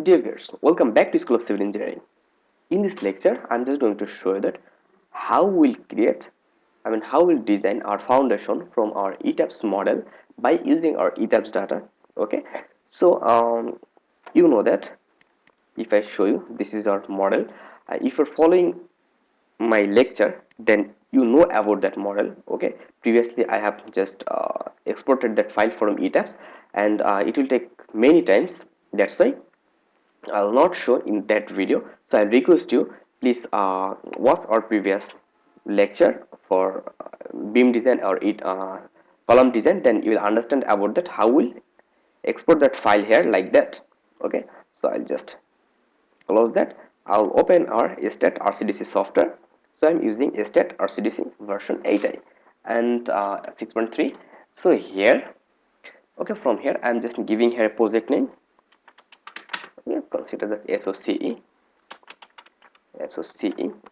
Dear viewers, welcome back to School of Civil Engineering. In this lecture, I'm just going to show you that how we'll design our foundation from our Etabs model by using our Etabs data. Okay, so you know that if I show you, this is our model. If you're following my lecture, then you know about that model. Okay, previously I have just exported that file from Etabs, and it will take many times. That's why I'll not show in that video. So I request you, please watch our previous lecture for beam design or column design. Then you will understand about that how we'll export that file here like that. Okay, so I'll just close that. I'll open our Staad RCDC software. So I'm using Staad RCDC version 8i and 6.3. So here, okay, from here I'm just giving here a project name. Consider that SOCE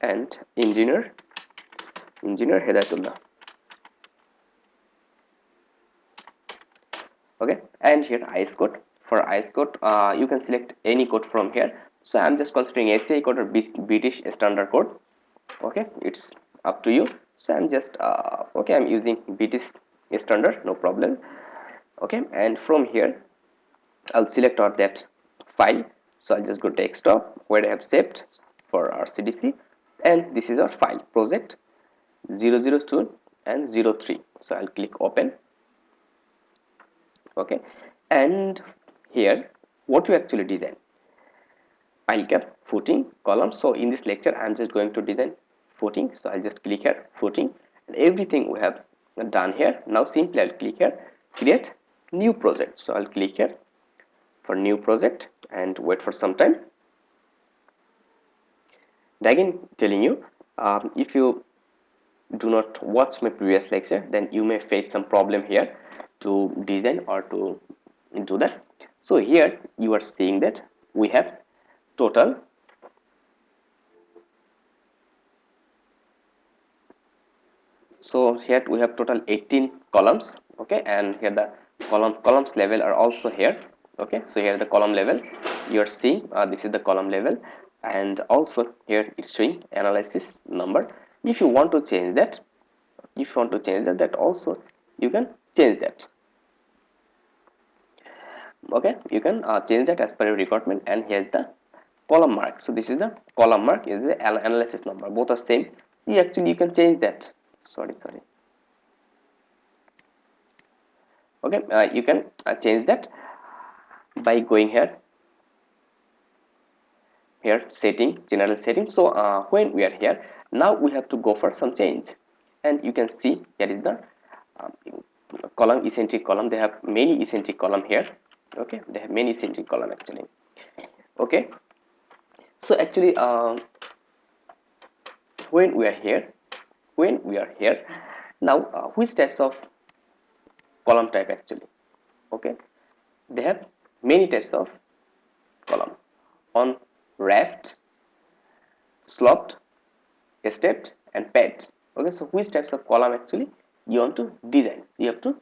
and Engr Hedaetullah. Okay, and here IS code. For IS code, you can select any code from here. So I'm just considering ACI code or British Standard Code. Okay, it's up to you. So I'm just okay, I'm using British Standard, no problem. Okay, and from here I'll select out that file. So I'll just go desktop where I have saved for RCDC, and this is our file project 002 and 03. So I'll click open. Okay, and here what you actually design: pile cap, footing, column. So in this lecture I'm just going to design footing. So I'll just click here footing, and everything we have done here. Now simply I'll click here create new project. So I'll click here for new project and wait for some time. And again telling you, if you do not watch my previous lecture, then you may face some problem here to design or to do that. So here you are seeing that we have total here we have total 18 columns. Okay, and here the columns level are also here. Okay, so here the column level you are seeing, this is the column level, and also here it's showing analysis number. If you want to change that, that also you can change that. Okay, you can change that as per your requirement. And here's the column mark. So this is the column mark, is the analysis number, both are same. See, actually you can change that. Sorry. Okay, you can change that by going here setting, general setting. So when we are here, now we have to go for some change, and you can see here is the column, eccentric column. They have many eccentric column here. Okay, they have many eccentric column actually. Okay, so actually when we are here now, which types of column type actually? Okay, they have many types of column: on raft, sloped, stepped, and pads. Okay, so which types of column actually you want to design? So you have to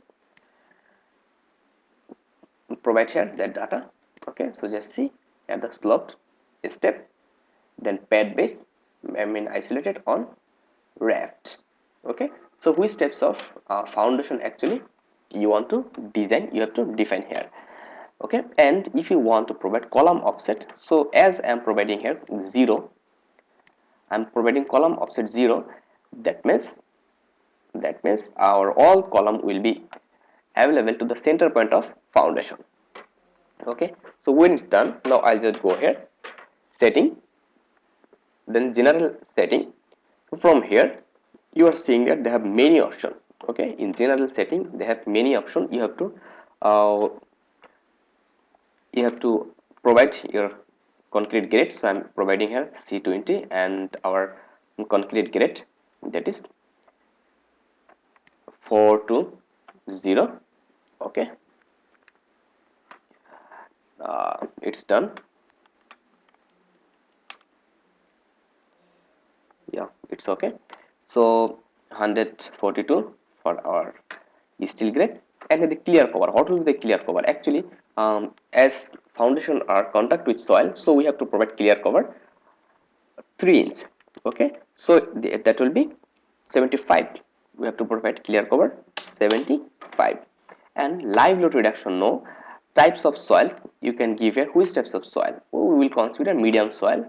provide here that data. Okay, so just see here the sloped, step, then pad base, isolated, on raft. Okay, so which types of foundation actually you want to design, you have to define here. Okay, and if you want to provide column offset, so as I am providing here 0, I am providing column offset 0. That means our all column will be available to the center point of foundation. Okay, so when it's done, now I'll just go here setting, then general setting. So from here you are seeing that they have many options. Okay, in general setting they have many options. You have to provide your concrete grade. So I'm providing here C20 and our concrete grade, that is 420. Okay, it's done. Yeah, it's okay. So 142 for our steel grade. And the clear cover, what will be the clear cover? Actually, as foundation are contact with soil, so we have to provide clear cover 3 inch. Okay, so that will be 75. We have to provide clear cover 75. And live load reduction, no. Types of soil, you can give here which types of soil. We will consider medium soil.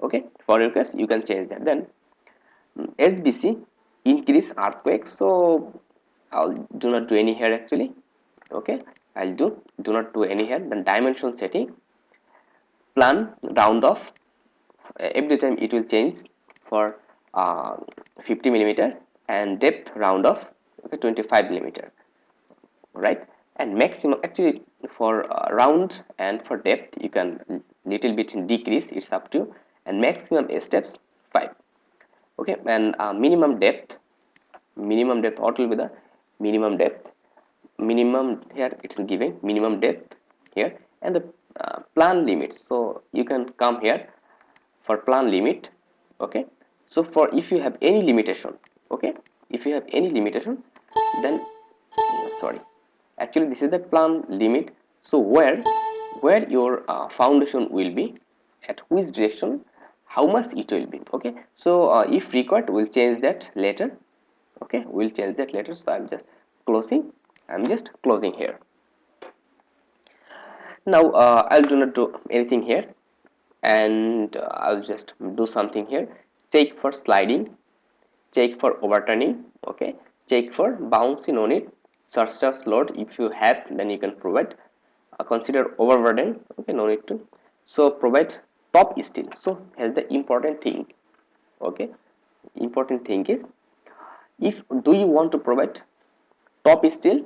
Okay, for your case you can change that. Then SBC, increase earthquake, so I'll do not do any here actually. Okay, I'll do not do any here. Then dimension setting, plan round off, every time it will change for 50 millimeter, and depth round off, okay, 25 millimeter, right. And maximum actually for round and for depth you can little bit decrease, it's up to you. And maximum steps 5. Okay, and minimum depth what will be the minimum depth? Minimum here it's giving minimum depth here. And the plan limits, so you can come here for plan limit. Okay, so for if you have any limitation, okay, if you have any limitation, then sorry, actually this is the plan limit. So where your foundation will be, at which direction, how much it will be. Okay, so if required we'll change that later. Okay, we'll change that later. So I'm just closing here. Now I'll do not do anything here, and I'll just do something here. Check for sliding, check for overturning. Okay, check for bouncing on it. Surcharge load, if you have, then you can provide. Consider overburden. Okay, no need to. So provide top steel. So here's the important thing. Okay, important thing is, if do you want to provide top steel?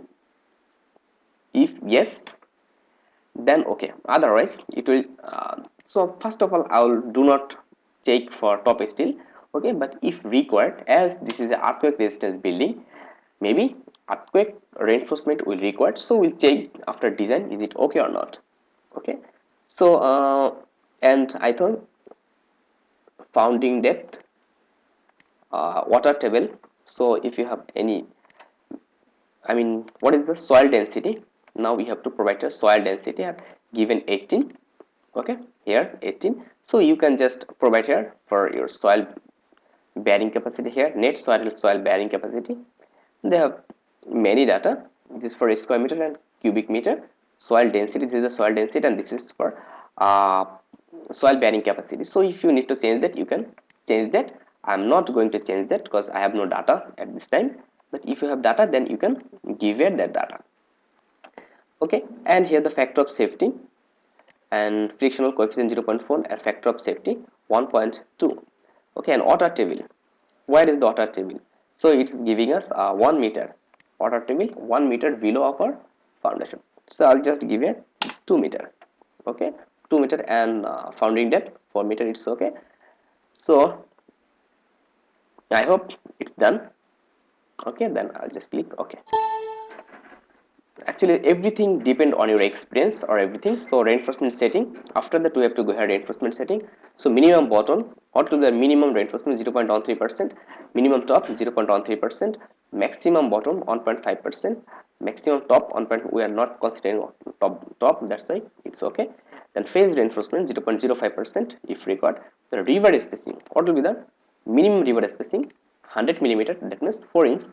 If yes, then okay, otherwise it will so first of all I will do not check for top steel. Okay, but if required, as this is an earthquake resistance building, maybe earthquake reinforcement will required, so we'll check after design is it okay or not. Okay, so and I thought founding depth, water table. So if you have any, I mean, what is the soil density? Now we have to provide a soil density. I have given 18. Okay, here 18. So you can just provide here for your soil bearing capacity here, net soil bearing capacity. They have many data. This is for square meter and cubic meter. Soil density, this is the soil density, and this is for soil bearing capacity. So if you need to change that, you can change that. I'm not going to change that because I have no data at this time. But if you have data, then you can give it that data. Okay, and here the factor of safety and frictional coefficient 0.4 and factor of safety 1.2. Okay, and water table. Where is the water table? So it's giving us 1 meter. Water table 1 meter below our foundation. So I'll just give it 2 meter. Okay, 2 meter, and founding depth 4 meter. It's okay. So I hope it's done. Okay, then I'll just click OK. Actually everything depend on your experience or everything. So reinforcement setting, after that we have to go ahead reinforcement setting. So minimum bottom, what will be the minimum reinforcement? 0.13%, minimum top 0.13%, maximum bottom 1.5%, maximum top 1. We are not considering top, that's why it's okay. Then phase reinforcement 0.05% if required. The river spacing, what will be the minimum river spacing? 100 millimeter, that means 4 inch,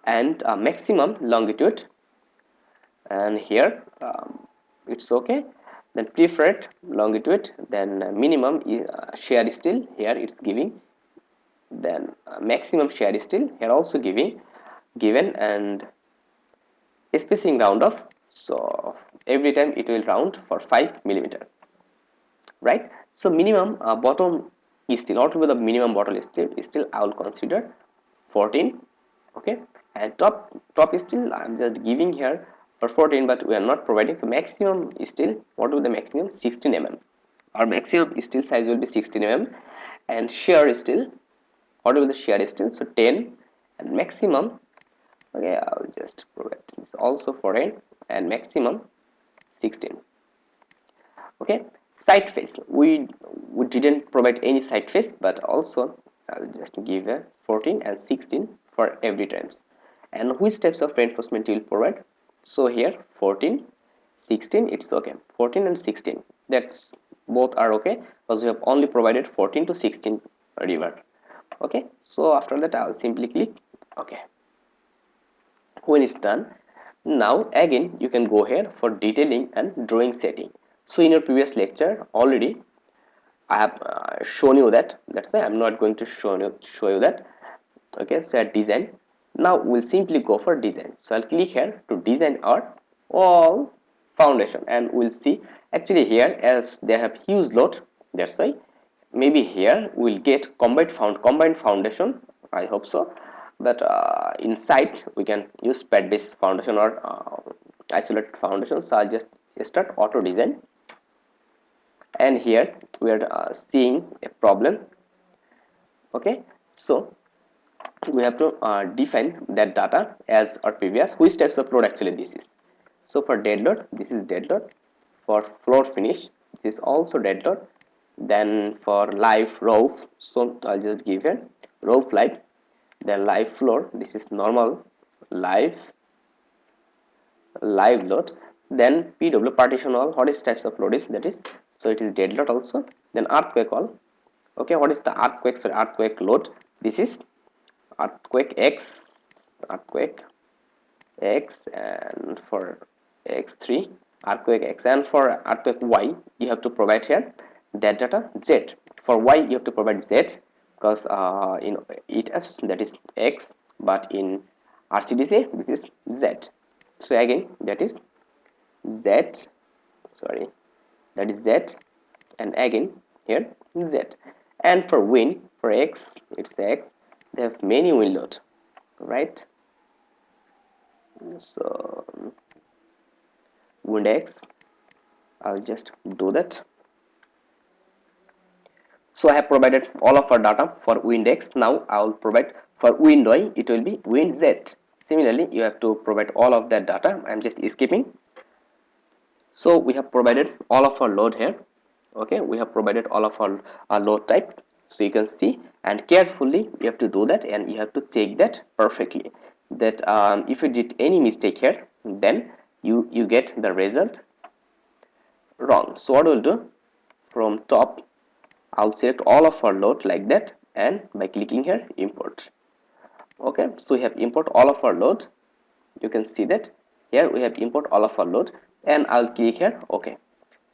and maximum longitude, and here it's okay. Then preferred longitude, then minimum shear steel, here it's giving, then maximum shear steel here also given, and spacing round off, so every time it will round for 5 millimeter, right. So minimum bottom steel, what will be the minimum bottom steel? I will consider 14. Okay, and top steel I'm just giving here for 14, but we are not providing. So maximum steel, what will be the maximum? 16 mm. Our maximum steel size will be 16 mm. And shear steel, what will be the shear steel? So 10, and maximum, okay, I'll just provide this also 14 and maximum 16. Okay, side face, we didn't provide any side face, but also I'll just give a 14 and 16 for every times. And which types of reinforcement you will provide? So here 14, 16, it's okay. 14 and 16, that's both are okay, because we have only provided 14 to 16 river. Okay, so after that I'll simply click okay. When it's done, now again you can go here for detailing and drawing setting. So in your previous lecture already I have shown you that, that's why I'm not going to show you that. Okay, so at design, now we'll simply go for design. So I'll click here to design our all foundation, and we'll see actually here as they have huge load, that's why maybe here we'll get combined foundation, I hope so. But inside we can use pad based foundation or isolated foundation. So I'll just start auto design, and here we are seeing a problem. Okay, so we have to define that data as our previous, which types of load actually this is. So for dead load, this is dead load. For floor finish, this is also dead load. Then for live roof, so I'll just give here roof live. Then live floor, this is normal live load. Then PW partition wall, what is types of load is that is, so it is dead load also. Then earthquake wall. Okay, what is the earthquake? So earthquake load, this is earthquake X, and for X3 earthquake X, and for earthquake Y you have to provide here that data Z. For Y you have to provide Z, because in Etabs that is X, but in RCDC this is Z. So again that is Z, sorry, that is Z, and again here Z. And for wind, for X, it's the X, they have many wind load, right? So wind X, I'll just do that. So I have provided all of our data for wind X. Now I will provide for wind Y, it will be wind Z. Similarly you have to provide all of that data. I'm just skipping. So we have provided all of our load here. Okay, we have provided all of our load type, so you can see, and carefully you have to do that, and you have to check that perfectly, that if you did any mistake here, then you get the result wrong. So what we'll do, from top I'll select all of our load like that, and by clicking here import. Okay, so we have import all of our load. You can see that here we have import all of our load, and I'll click here okay.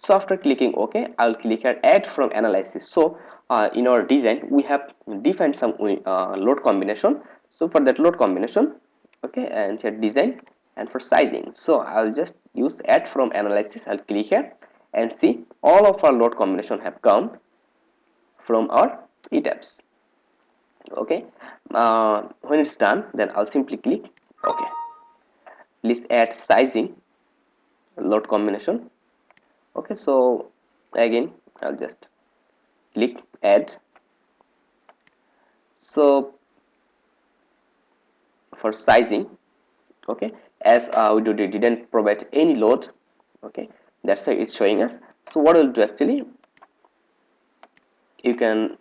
So after clicking OK, I'll click here add from analysis. So in our design we have defined some load combination. So for that load combination, okay, and here design, and for sizing, so I'll just use add from analysis. I'll click here and see all of our load combination have come from our Etabs. Okay, when it's done, then I'll simply click OK. Please add sizing load combination. Okay, so again I'll just click add. So for sizing, okay, as we didn't provide any load, okay, that's why it's showing us. So what we'll do actually, you can,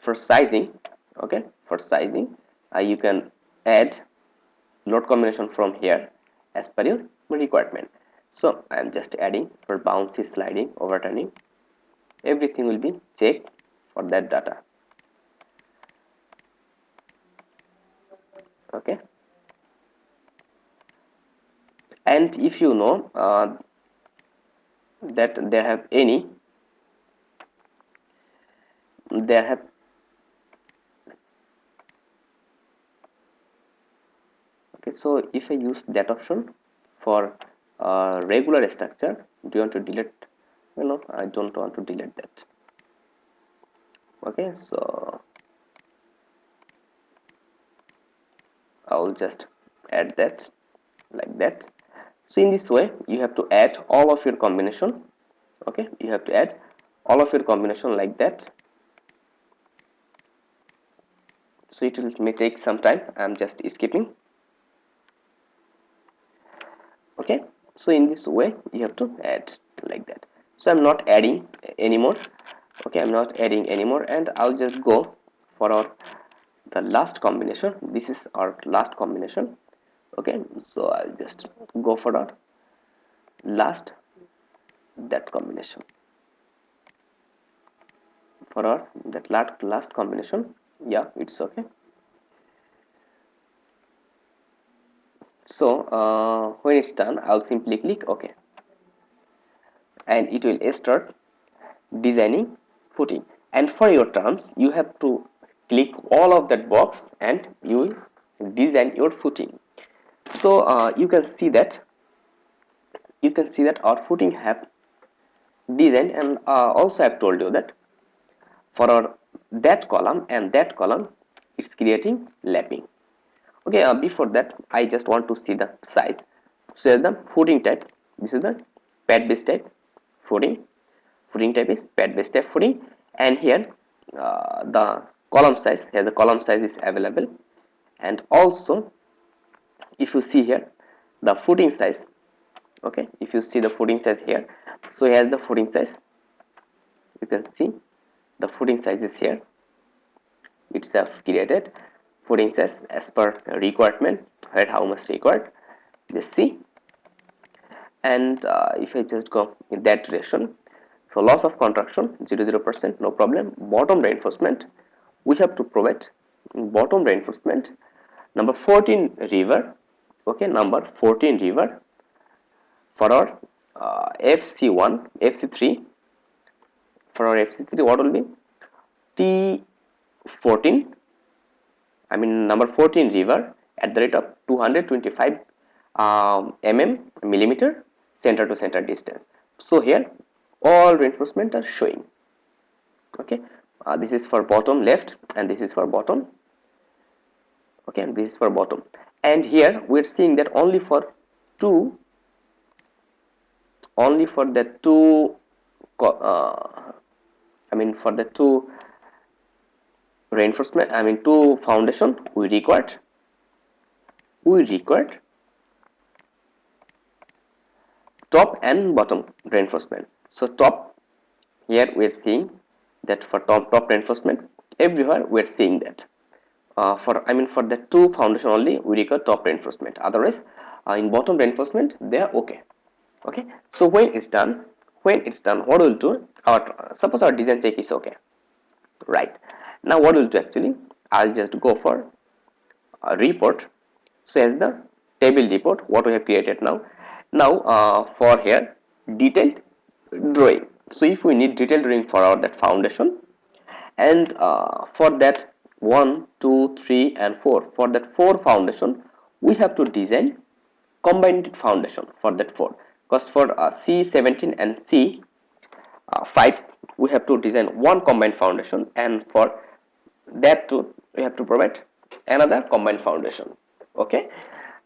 for sizing, okay, for sizing you can add load combination from here as per your requirement. So I am just adding for bouncy, sliding, overturning, everything will be checked for that data. Okay, and if you know that there have any, there have okay, so if I use that option for regular structure, do you want to delete? I don't want to delete that. Okay, so I'll just add that like that. So in this way you have to add all of your combination. Okay, you have to add all of your combination like that. So it may take some time. I'm just skipping. Okay, so in this way you have to add like that. So I'm not adding anymore. Okay, I'm not adding anymore, and I'll just go for the last combination. This is our last combination. Okay, so I'll just go for that. last that combination. For our that last combination, yeah, it's okay. So when it's done, I'll simply click OK, and it will start designing footing. And for your terms, you have to click all of that box and you will design your footing. So you can see that our footing have designed, and also I've told you that for our that column and that column, it's creating lapping. Okay, before that, I just want to see the size. So here's the footing type. This is the pad base type footing. Footing type is pad base type footing, and here the column size. Here the column size is available, and also if you see here the footing size. Okay, if you see the footing size here, so here's the footing size. You can see the footing size is here. Itself created footing size as per requirement, right? How much required, just see. And if I just go in that direction, so loss of contraction 0%, no problem. Bottom reinforcement, we have to provide bottom reinforcement number 14 river. Okay, number 14 river for our FC1 FC3. For our FC3, what will be T14, I mean number 14 river at the rate of 225 millimeter center to center distance. So here all reinforcement are showing. Okay, this is for bottom left and this is for bottom. Okay, and this is for bottom, and here we are seeing that only for the two for the two reinforcement, two foundation, we required top and bottom reinforcement. So top, here we are seeing that for top reinforcement, everywhere we are seeing that for the two foundation only we require top reinforcement, otherwise in bottom reinforcement they are okay. Okay, so when it's done, what we'll do, suppose our design check is okay, right? Now what we'll do, actually I'll just go for a report. So as the table report what we have created now for here detailed drawing. So if we need detailed drawing for our that foundation, and for that 1 2 3 and 4, for that 4 foundation we have to design combined foundation for that 4, because for C17 and C5 we have to design one combined foundation, and for that too we have to provide another combined foundation. Okay,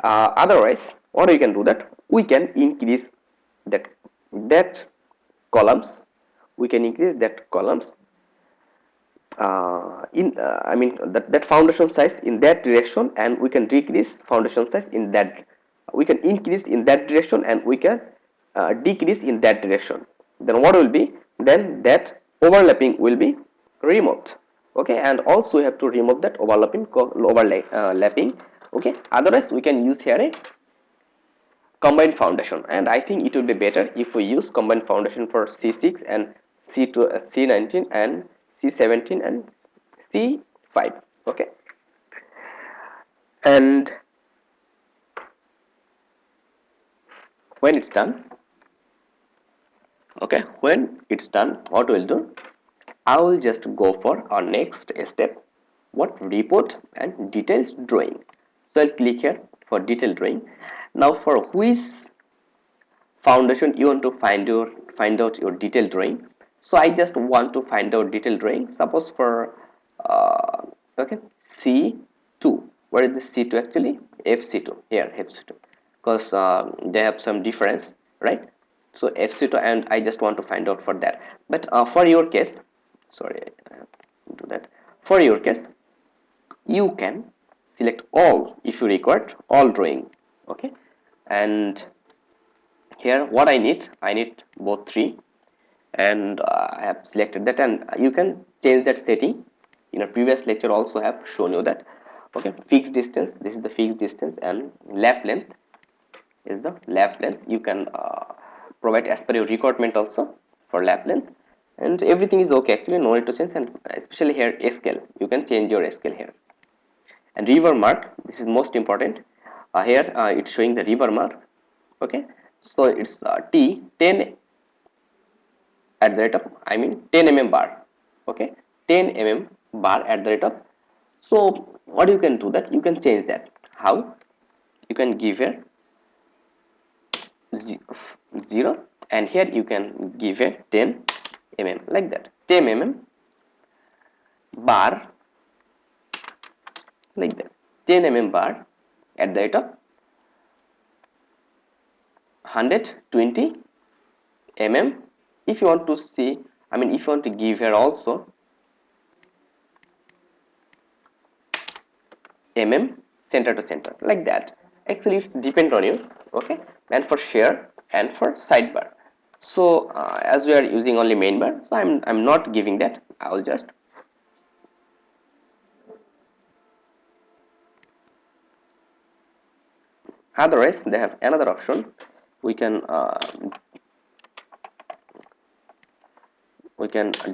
otherwise what we can do, that we can increase that columns, we can increase that columns that foundation size in that direction, and we can decrease foundation size in that, we can increase in that direction and we can decrease in that direction. Then what will be, then that overlapping will be removed. Okay, and also we have to remove that overlapping. Okay, otherwise we can use here a combined foundation, and I think it would be better if we use combined foundation for C6 and C2, C19 and C17 and C5. Okay, and when it's done, what we'll do, I will just go for our next step, what, report and detailed drawing. So I'll click here for detailed drawing. Now for which foundation you want to find out your detailed drawing, so I just want to find out detailed drawing, suppose for okay, C2. Where is the C2 actually? FC2, here FC2, because they have some difference, right? So FC2, and I just want to find out for that. But for your case, sorry, I have to do that. For your case, you can select all if you require all drawing. Okay, and here what I need both 3, and I have selected that, and you can change that setting. In a previous lecture also have shown you that. Okay, fixed distance, this is the fixed distance, and lap length is the lap length. You can provide as per your requirement also for lap length, and everything is okay actually, no need to change. And especially here scale, you can change your scale here. And river mark, this is most important. Here it's showing the river mark. Okay, so it's T 10 at the rate of 10 mm bar. Okay, 10 mm bar at the rate of. So what you can do, that you can change that. How? You can give here 0, and here you can give a 10 mm like that, 10 mm bar like that, 10 mm bar at the rate of 120 mm. If you want to see, if you want to give here also mm center to center like that. Actually it's depend on you. Okay, and for share and for sidebar. So as we are using only main bar, so I'm not giving that. I will just otherwise they have another option. We can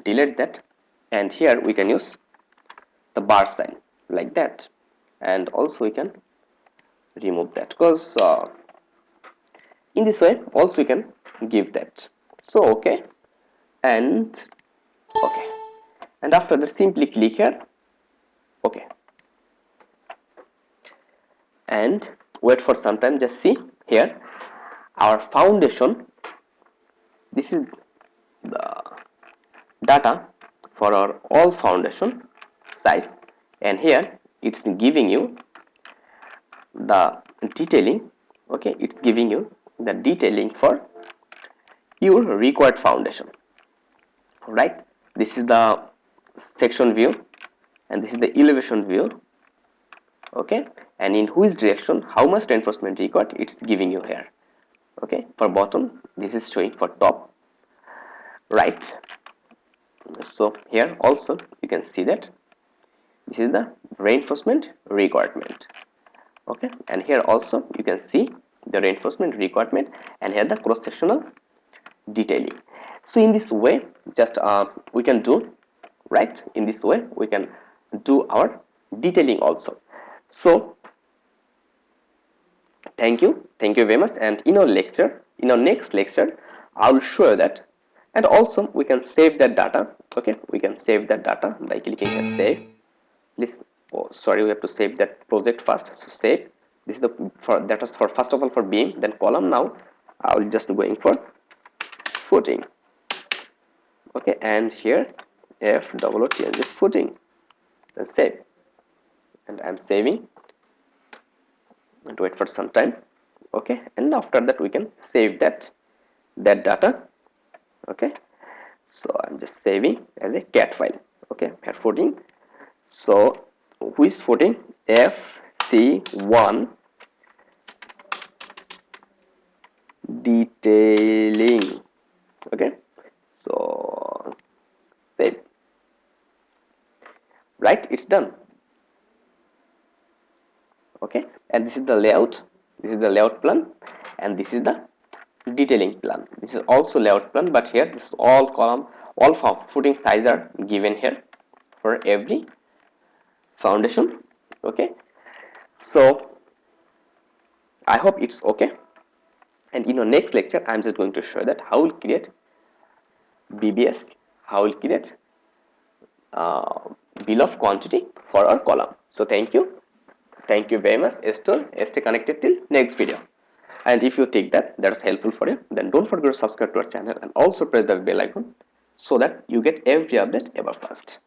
delete that, and here we can use the bar sign like that, and also we can remove that, because in this way also we can give that. So okay, and okay, and after that simply click here, okay, and wait for some time. Just see here our foundation, this is the data for our all foundation size, and here it's giving you the detailing. Okay, it's giving you the detailing for your required foundation, right? This is the section view, and this is the elevation view. Okay, and in which direction, how much reinforcement required, it's giving you here. Okay, for bottom this is showing for top, right? So here also you can see that this is the reinforcement requirement. Okay, and here also you can see the reinforcement requirement, and here the cross sectional detailing. So in this way just we can do, right? In this way we can do our detailing also. So thank you very much, and in our next lecture I will show that. And also we can save that data. Okay, we can save that data by clicking here save. Please, oh sorry, we have to save that project first. So save, this is the that is for first of all for beam, then column. Now I will just going for footing. Okay, and here FOOTNG is footing, then save, and I'm saving, and wait for some time. Okay, and after that we can save that data. Okay, so I'm just saving as a cat file. Okay, for footing. So which footing? FC1 detailing. Okay, so save, right? It's done. Okay, and this is the layout, this is the layout plan, and this is the detailing plan. This is also layout plan, but here this is all column, all footing size are given here for every foundation. Okay, so I hope it's okay, and in our next lecture I'm just going to show that how we'll create BBS, how we'll create bill of quantity for our column. So thank you very much. Stay connected till next video. And if you think that that's helpful for you, then don't forget to subscribe to our channel and also press the bell icon so that you get every update ever first.